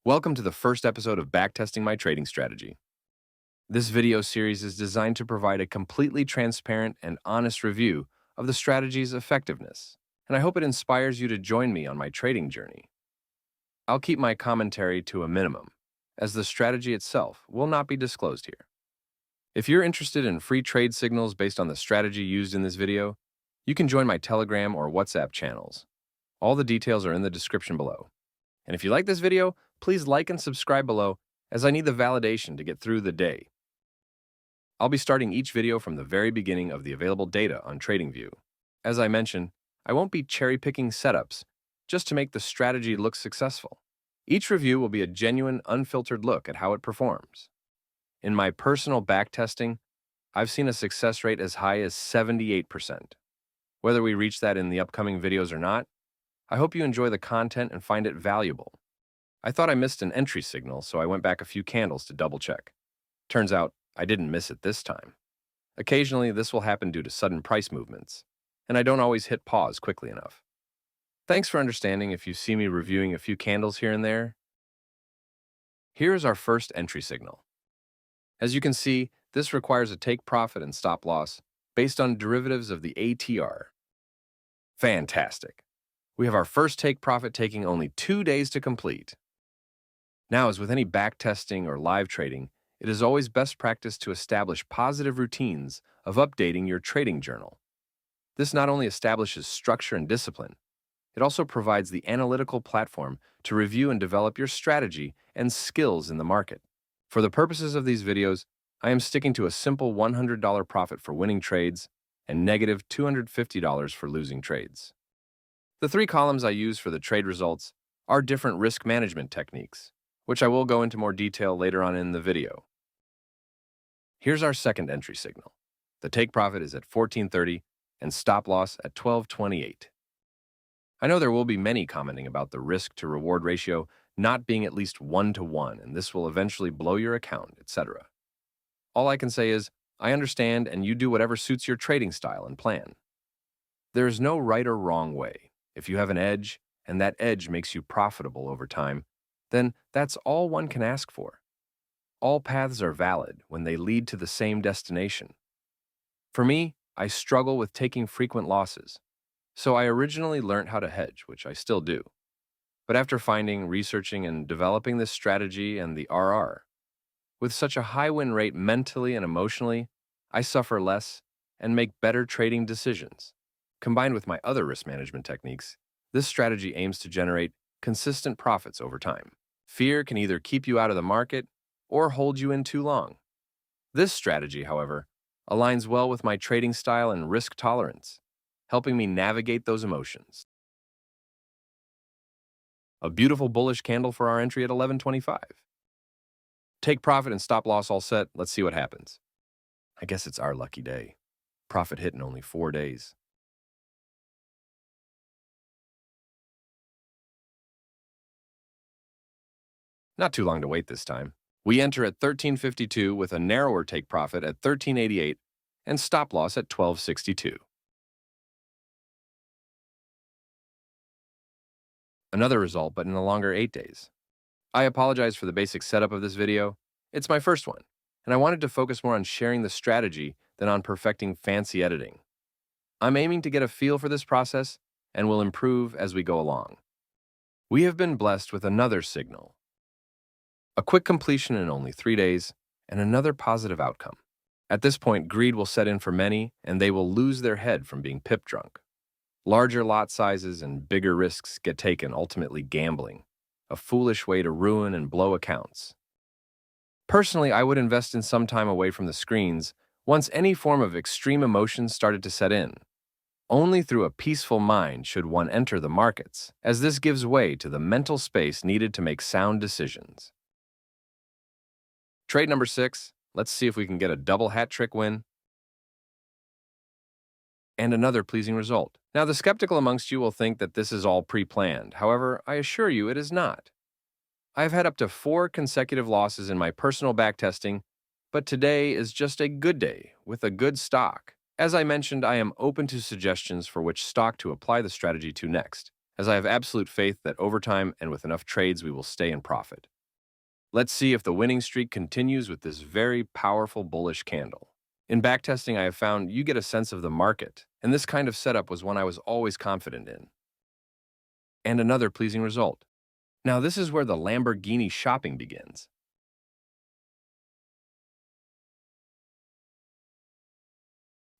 Welcome to the first episode of Backtesting My Trading Strategy. This video series is designed to provide a completely transparent and honest review of the strategy's effectiveness, and I hope it inspires you to join me on my trading journey. I'll keep my commentary to a minimum, as the strategy itself will not be disclosed here. If you're interested in free trade signals based on the strategy used in this video, you can join my Telegram or WhatsApp channels. All the details are in the description below. And if you like this video, please like and subscribe below, as I need the validation to get through the day. I'll be starting each video from the very beginning of the available data on TradingView. As I mentioned, I won't be cherry-picking setups just to make the strategy look successful. Each review will be a genuine, unfiltered look at how it performs. In my personal backtesting, I've seen a success rate as high as 78%. Whether we reach that in the upcoming videos or not, I hope you enjoy the content and find it valuable. I thought I missed an entry signal, so I went back a few candles to double-check. Turns out, I didn't miss it this time. Occasionally, this will happen due to sudden price movements, and I don't always hit pause quickly enough. Thanks for understanding if you see me reviewing a few candles here and there. Here is our first entry signal. As you can see, this requires a take profit and stop loss based on derivatives of the ATR. Fantastic. We have our first take profit taking only 2 days to complete. Now, as with any backtesting or live trading, it is always best practice to establish positive routines of updating your trading journal. This not only establishes structure and discipline, it also provides the analytical platform to review and develop your strategy and skills in the market. For the purposes of these videos, I am sticking to a simple $100 profit for winning trades and negative $250 for losing trades. The 3 columns I use for the trade results are different risk management techniques, which I will go into more detail later on in the video. Here's our second entry signal. The take profit is at 14.30 and stop loss at 12.28. I know there will be many commenting about the risk-to-reward ratio not being at least 1-to-1, and this will eventually blow your account, etc. All I can say is, I understand, and you do whatever suits your trading style and plan. There is no right or wrong way. If you have an edge, and that edge makes you profitable over time, then that's all one can ask for. All paths are valid when they lead to the same destination. For me, I struggle with taking frequent losses, so I originally learned how to hedge, which I still do. But after finding, researching, and developing this strategy and the RR, with such a high win rate mentally and emotionally, I suffer less and make better trading decisions. Combined with my other risk management techniques, this strategy aims to generate consistent profits over time. Fear can either keep you out of the market or hold you in too long. This strategy, however, aligns well with my trading style and risk tolerance, helping me navigate those emotions. A beautiful bullish candle for our entry at 11.25. Take profit and stop loss all set. Let's see what happens. I guess it's our lucky day. Profit hit in only 4 days. Not too long to wait this time. We enter at 13.52 with a narrower take profit at 13.88 and stop loss at 12.62. Another result, but in a longer 8 days. I apologize for the basic setup of this video. It's my first one, and I wanted to focus more on sharing the strategy than on perfecting fancy editing. I'm aiming to get a feel for this process and will improve as we go along. We have been blessed with another signal. A quick completion in only 3 days, and another positive outcome. At this point, greed will set in for many, and they will lose their head from being pip drunk. Larger lot sizes and bigger risks get taken, ultimately gambling, a foolish way to ruin and blow accounts. Personally, I would invest in some time away from the screens once any form of extreme emotion started to set in. Only through a peaceful mind should one enter the markets, as this gives way to the mental space needed to make sound decisions. Trade number 6, let's see if we can get a double hat trick win. And another pleasing result. Now, the skeptical amongst you will think that this is all pre-planned. However, I assure you it is not. I have had up to 4 consecutive losses in my personal backtesting, but today is just a good day with a good stock. As I mentioned, I am open to suggestions for which stock to apply the strategy to next, as I have absolute faith that over time and with enough trades we will stay in profit. Let's see if the winning streak continues with this very powerful bullish candle. In backtesting, I have found you get a sense of the market, and this kind of setup was one I was always confident in. And another pleasing result. Now, this is where the Lamborghini shopping begins.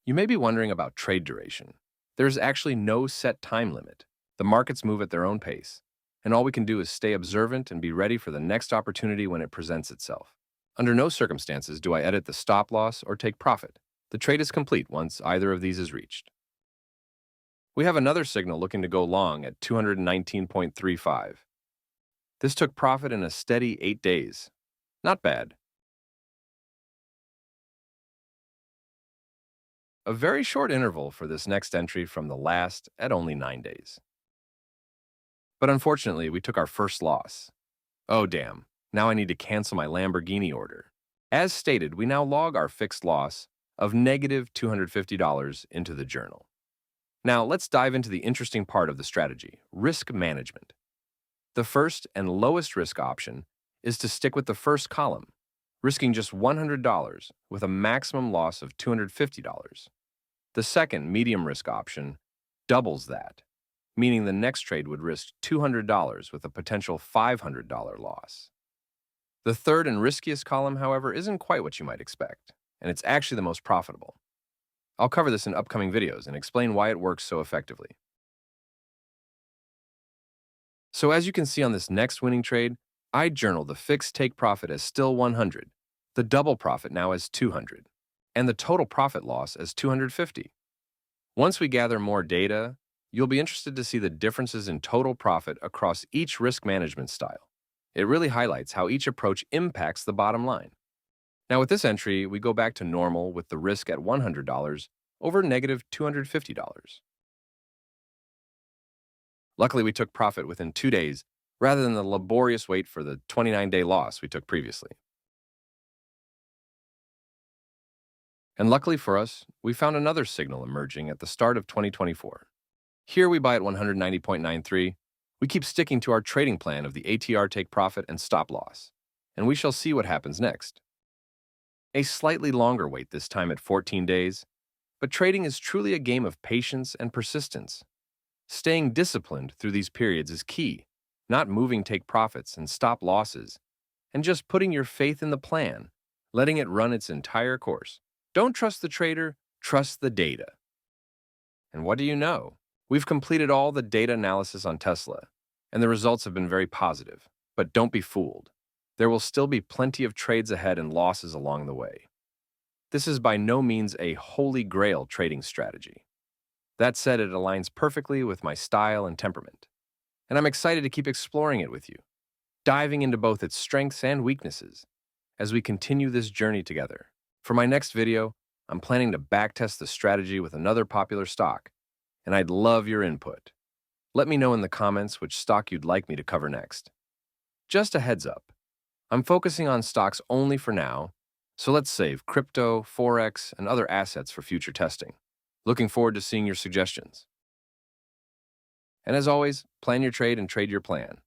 You may be wondering about trade duration. There's actually no set time limit. The markets move at their own pace, and all we can do is stay observant and be ready for the next opportunity when it presents itself. Under no circumstances do I edit the stop loss or take profit. The trade is complete once either of these is reached. We have another signal looking to go long at 219.35. This took profit in a steady 8 days. Not bad. A very short interval for this next entry from the last at only 9 days. But unfortunately, we took our first loss. Oh damn, now I need to cancel my Lamborghini order. As stated, we now log our fixed loss of negative $250 into the journal. Now let's dive into the interesting part of the strategy, risk management. The first and lowest risk option is to stick with the first column, risking just $100 with a maximum loss of $250. The second medium risk option doubles that, meaning the next trade would risk $200 with a potential $500 loss. The third and riskiest column, however, isn't quite what you might expect, and it's actually the most profitable. I'll cover this in upcoming videos and explain why it works so effectively. So as you can see on this next winning trade, I journal the fixed take profit as still 100, the double profit now as 200, and the total profit loss as 250. Once we gather more data, you'll be interested to see the differences in total profit across each risk management style. It really highlights how each approach impacts the bottom line. Now with this entry, we go back to normal with the risk at $100 over negative $250. Luckily, we took profit within 2 days rather than the laborious wait for the 29-day loss we took previously. And luckily for us, we found another signal emerging at the start of 2024. Here we buy at 190.93. We keep sticking to our trading plan of the ATR take profit and stop loss, and we shall see what happens next. A slightly longer wait this time at 14 days, but trading is truly a game of patience and persistence. Staying disciplined through these periods is key, not moving take profits and stop losses, and just putting your faith in the plan, letting it run its entire course. Don't trust the trader, trust the data. And what do you know? We've completed all the data analysis on Tesla, and the results have been very positive. But don't be fooled. There will still be plenty of trades ahead and losses along the way. This is by no means a holy grail trading strategy. That said, it aligns perfectly with my style and temperament, and I'm excited to keep exploring it with you, diving into both its strengths and weaknesses as we continue this journey together. For my next video, I'm planning to backtest the strategy with another popular stock, and I'd love your input. Let me know in the comments which stock you'd like me to cover next. Just a heads up, I'm focusing on stocks only for now, so let's save crypto, forex, and other assets for future testing. Looking forward to seeing your suggestions. And as always, plan your trade and trade your plan.